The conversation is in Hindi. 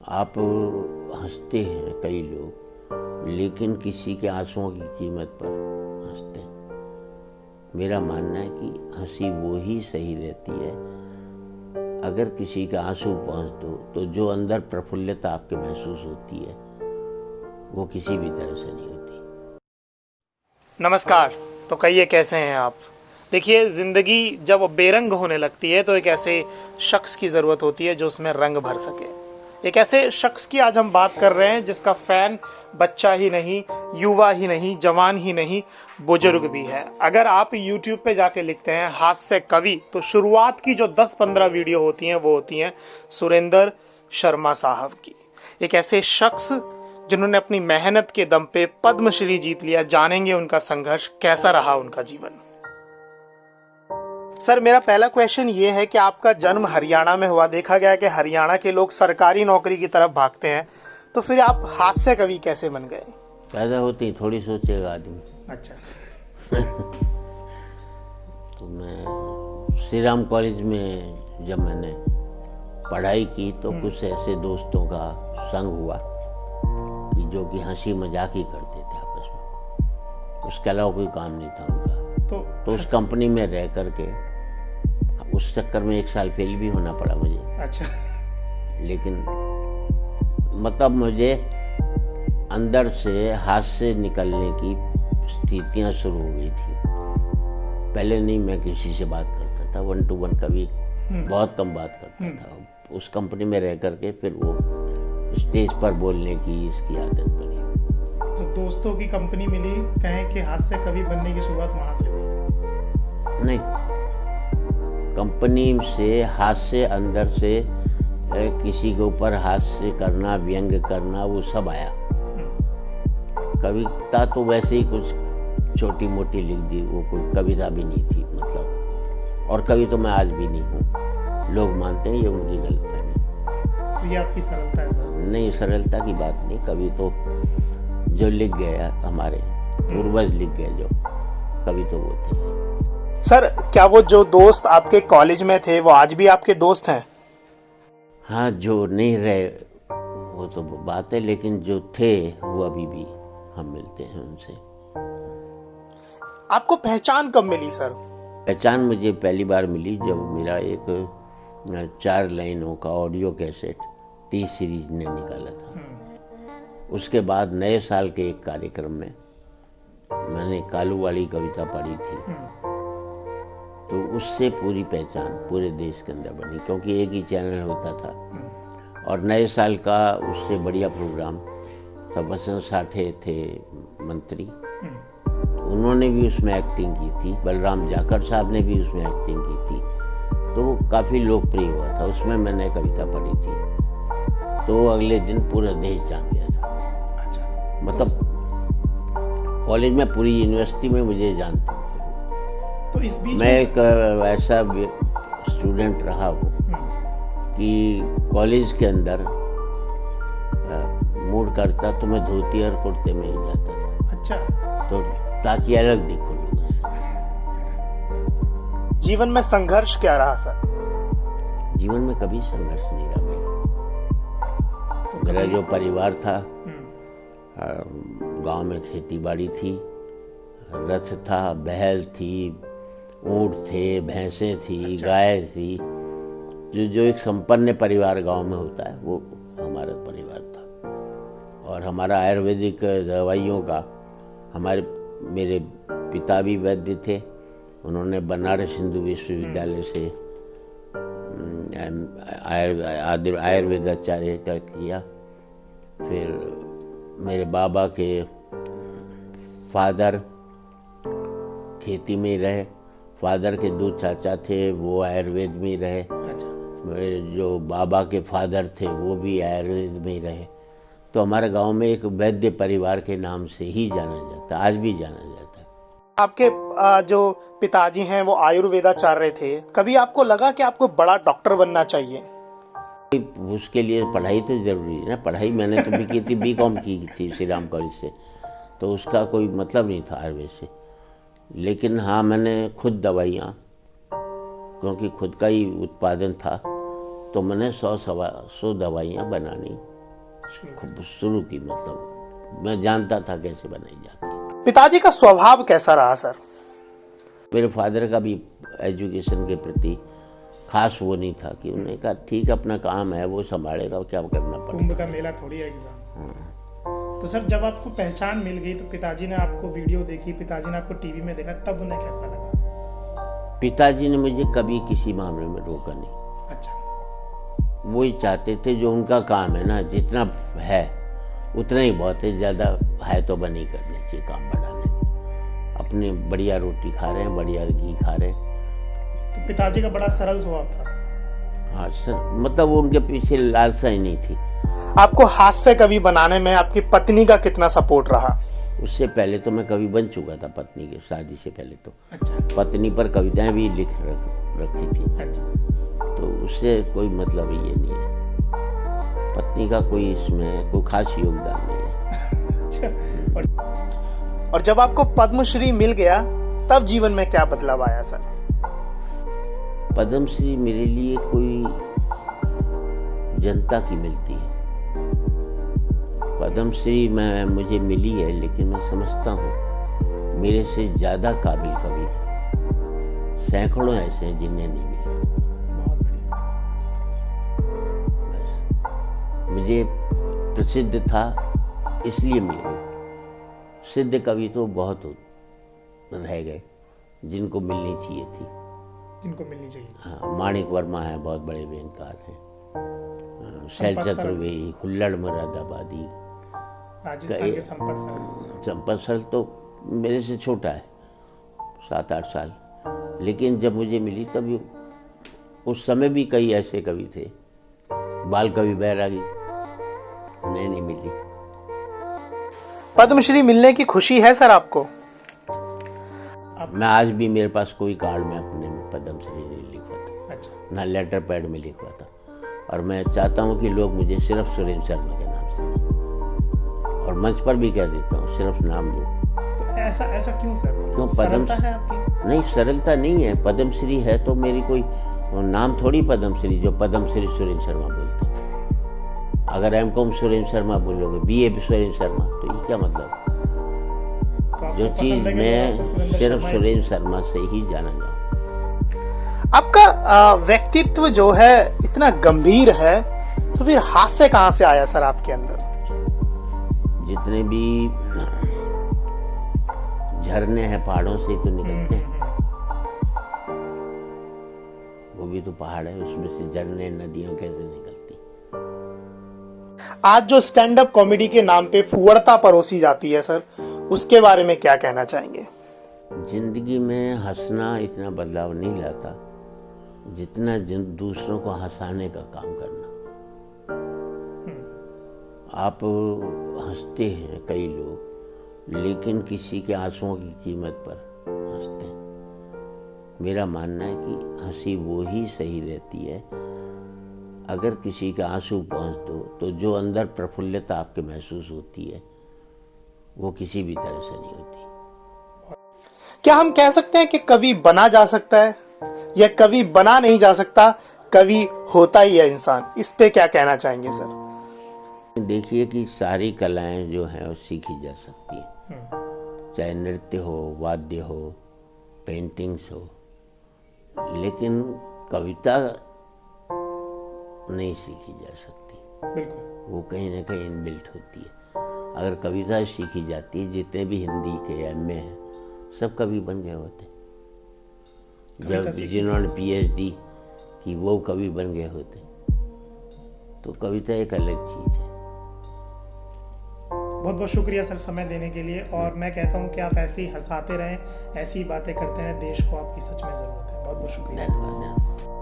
आप हंसते हैं कई लोग, लेकिन किसी के आंसुओं की कीमत पर हंसते हैं। मेरा मानना है कि हंसी वो ही सही रहती है अगर किसी के आंसू पहुंच दो, तो जो अंदर प्रफुल्लता आपके महसूस होती है वो किसी भी तरह से नहीं होती। नमस्कार। तो कहिए कैसे हैं आप। देखिए, ज़िंदगी जब बेरंग होने लगती है तो एक ऐसे शख्स की ज़रूरत होती है जो उसमें रंग भर सके। एक ऐसे शख्स की आज हम बात कर रहे हैं जिसका फ़ैन बच्चा ही नहीं, युवा ही नहीं, जवान ही नहीं, बुजुर्ग भी है। अगर आप YouTube पे जाके लिखते हैं हास्य कवि, तो शुरुआत की जो 10-15 वीडियो होती हैं वो होती हैं सुरेंद्र शर्मा साहब की। एक ऐसे शख्स जिन्होंने अपनी मेहनत के दम पे पद्मश्री जीत लिया। जानेंगे उनका संघर्ष, कैसा रहा उनका जीवन। सर, मेरा पहला क्वेश्चन ये है कि आपका जन्म हरियाणा में हुआ। देखा गया कि हरियाणा के लोग सरकारी नौकरी की तरफ भागते हैं, तो फिर आप हास्य कवि कैसे बन गए? पैदा होते ही थोड़ी सोचेगा आदमी। अच्छा। तो मैं श्री राम कॉलेज में जब मैंने पढ़ाई की तो कुछ ऐसे दोस्तों का संग हुआ कि जो कि हंसी मजाक ही करते थे आपस में, उसके अलावा कोई काम नहीं था उनका। तो उस कंपनी में रह करके उस चक्कर में 1 साल फेल भी होना पड़ा मुझे। अच्छा। लेकिन मतलब मुझे अंदर से हाथ से निकलने की स्थितियां शुरू हो गई थी। पहले नहीं मैं किसी से बात करता था, 1 to 1 कभी बहुत कम बात करता था। उस कंपनी में रह करके फिर वो स्टेज पर बोलने की इसकी आदत पड़ी। तो दोस्तों की कंपनी मिली, कहें कि हास्य कवि बनने की शुरुआत वहां से हुई? नहीं, कंपनी से हाथ से अंदर से किसी के ऊपर हास्य करना, व्यंग करना, वो सब आया। कविता तो वैसे ही कुछ छोटी मोटी लिख दी, वो कोई कविता भी नहीं थी मतलब। और कवि तो मैं आज भी नहीं हूँ, लोग मानते हैं, ये उनकी गलती है। ये आपकी सरलता है सर? नहीं, सरलता की बात नहीं। कवि तो जो लिख गया, हमारे पूर्वज लिख गए जो कवि, तो वो थे। सर, क्या वो जो दोस्त आपके कॉलेज में थे वो आज भी आपके दोस्त हैं? हाँ, जो नहीं रहे वो तो बात है, लेकिन जो थे वो अभी भी हम मिलते हैं उनसे। आपको पहचान कब मिली सर? पहचान मुझे पहली बार मिली जब मेरा एक 4 लाइनों का ऑडियो कैसेट टी सीरीज ने निकाला था। उसके बाद नए साल के एक कार्यक्रम में मैंने कालू वाली कविता पढ़ी थी, तो उससे पूरी पहचान पूरे देश के अंदर बनी, क्योंकि एक ही चैनल होता था। और नए साल का उससे बढ़िया प्रोग्राम सबसे साठे थे मंत्री, उन्होंने भी उसमें एक्टिंग की थी। बलराम जाखड़ साहब ने भी उसमें एक्टिंग की थी, तो काफ़ी लोकप्रिय हुआ था। उसमें मैंने कविता पढ़ी थी, तो अगले दिन पूरा देश जान गया था। अच्छा। मतलब कॉलेज में, पूरी यूनिवर्सिटी में मुझे जानते थे। तो इस बीच मैं एक ऐसा स्टूडेंट रहा हूँ कि कॉलेज के अंदर मूड करता तो मैं धोती और कुर्ते में ही जाता था। अच्छा। तो ताकि अलग दिखो लोगों से। जीवन में संघर्ष क्या रहा सर? जीवन में कभी संघर्ष नहीं रहा मेरा। जो परिवार था, गांव में खेती बाड़ी थी, रथ था, बैल थी, ऊँट थे, भैंसें थी। अच्छा। गाय थी। जो एक संपन्न परिवार गांव में होता है, वो हमारा परिवार था। और हमारा आयुर्वेदिक दवाइयों का, मेरे पिता भी वैद्य थे। उन्होंने बनारस हिंदू विश्वविद्यालय से आयुर्वेदाचार्य का किया। फिर मेरे बाबा के फादर खेती में रहे, फादर के 2 चाचा थे, वो आयुर्वेद में रहे। अच्छा। मेरे जो बाबा के फादर थे वो भी आयुर्वेद में रहे। तो हमारे गांव में एक वैद्य परिवार के नाम से ही जाना जाता, आज भी जाना जाता है। आपके जो पिताजी हैं वो आयुर्वेदाचार्य थे। कभी आपको लगा कि आपको बड़ा डॉक्टर बनना चाहिए? उसके लिए पढ़ाई तो जरूरी है ना। पढ़ाई मैंने तो भी की थी, बीकॉम की थी श्री राम कॉलेज से, तो उसका कोई मतलब नहीं था आयुर्वेद से। लेकिन हाँ, मैंने खुद दवाइयाँ, क्योंकि खुद का ही उत्पादन था, तो मैंने 100 दवाइयाँ बनानी खूब शुरू की, मतलब मैं जानता था कैसे बनाई जाती है। पिताजी का स्वभाव कैसा रहा सर? मेरे फादर का भी एजुकेशन के प्रति खास वो नहीं था कि उन्होंने कहा ठीक अपना काम है वो संभालेगा, क्या करना पड़ेगा। कुंभ का मेला थोड़ी है एग्जाम। तो सर जब आपको पहचान मिल गई तो पिताजी ने आपको वीडियो देखी, पिताजी ने आपको टीवी में देखा, तब उन्हें कैसा लगा? पिताजी ने मुझे कभी किसी मामले में रोका नहीं। अच्छा। वो ही चाहते थे जो उनका काम है ना, जितना है उतना ही बहुत है, ज़्यादा है तो बनी करनी चाहिए काम बढ़ाने। अपने बढ़िया रोटी खा रहे हैं, बढ़िया घी खा रहे हैं। तो पिताजी का बड़ा सरल स्वभाव था। हाँ सर, मतलब वो उनके पीछे लालसा ही नहीं थी। आपको हाथ से कवि बनाने में आपकी पत्नी का कितना सपोर्ट रहा? उससे पहले तो मैं कवि बन चुका था, पत्नी के शादी से पहले तो। अच्छा। पत्नी पर कविताएं भी लिख रखी थी। अच्छा। तो उससे कोई मतलब ये नहीं है, पत्नी का कोई इसमें कोई खास योगदान नहीं है। अच्छा। और जब आपको पद्मश्री मिल गया तब जीवन में क्या बदलाव आया सर? पद्मश्री मेरे लिए कोई जनता की मिलती है। पद्मश्री में मुझे मिली है, लेकिन मैं समझता हूँ मेरे से ज़्यादा काबिल कवि सैकड़ों ऐसे हैं जिन्हें नहीं मिली। मुझे प्रसिद्ध था इसलिए मिल गई। सिद्ध कवि तो बहुत रह गए जिनको मिलनी चाहिए थी। जिनको मिलनी चाहिए। हाँ, माणिक वर्मा है, बहुत बड़े व्यंगकार हैं। शैल चतुर्वेदी, हुल्लड़ मुरादाबादी, राजस्थान के संपत सर तो मेरे से छोटा है 7-8 साल, लेकिन जब मुझे मिली तब उस समय भी कई ऐसे कवि थे। बाल कवि बैरागी, उन्हें नहीं मिली। पद्मश्री मिलने की खुशी है सर आपको? मैं आज भी, मेरे पास कोई कार्ड में अपने पद्मश्री नहीं लिखवाता। अच्छा। ना लेटर पैड में लिखवाता। और मैं चाहता हूँ कि लोग मुझे सिर्फ सुरेंद्र शर्मा के नाम से, और मंच पर भी कह देता हूँ सिर्फ नाम लो। तो ऐसा क्यों सर? क्यों? सरलता है आपकी? नहीं, सरलता नहीं है। पद्मश्री है तो मेरी कोई नाम थोड़ी पद्मश्री जो पद्मश्री सुरेंद्र शर्मा बोलते हैं। अगर एम.कॉम सुरेंद्र शर्मा बोलोगे, B.A. सुरेंद्र शर्मा, तो ये क्या मतलब? जो चीज मैं सिर्फ सुरेंद्र शर्मा से ही जाना जाऊँ। आपका व्यक्तित्व जो है इतना गंभीर है, तो फिर हास्य कहाँ से आया सर आपके अंदर? जितने भी झरने हैं पहाड़ों से तो निकलते हैं। वो भी तो पहाड़ है, उसमें से झरने नदियां कैसे निकलती? आज जो स्टैंड अप कॉमेडी के नाम पे फुहड़ता परोसी जाती है सर, उसके बारे में क्या कहना चाहेंगे? जिंदगी में हंसना इतना बदलाव नहीं लाता जितना दूसरों को हंसाने का काम करना। आप हंसते हैं कई लोग, लेकिन किसी के आंसुओं की कीमत पर हंसते हैं। मेरा मानना है कि हंसी वो ही सही रहती है अगर किसी के आंसू पहुंच दो, तो जो अंदर प्रफुल्लता आपके महसूस होती है वो किसी भी तरह से नहीं होती। क्या हम कह सकते हैं कि कवि बना जा सकता है, या कवि बना नहीं जा सकता, कवि होता ही है इंसान? इस पे क्या कहना चाहेंगे सर? देखिए कि सारी कलाएं जो हैं वो सीखी जा सकती है, चाहे नृत्य हो, वाद्य हो, पेंटिंग्स हो, लेकिन कविता नहीं सीखी जा सकती। बिल्कुल। वो कहीं ना कहीं इनबिल्ट होती है। अगर कविता सीखी जाती, जितने भी हिंदी के एमए हैं सब कवि बन गए होते। जब जिन्होंने PhD की वो कवि बन गए होते। तो कविता एक अलग चीज है। बहुत बहुत शुक्रिया सर समय देने के लिए, और मैं कहता हूँ कि आप ऐसे ही हंसाते रहें, ऐसी बातें करते रहें, देश को आपकी सच में ज़रूरत है। बहुत बहुत शुक्रिया। धन्यवाद।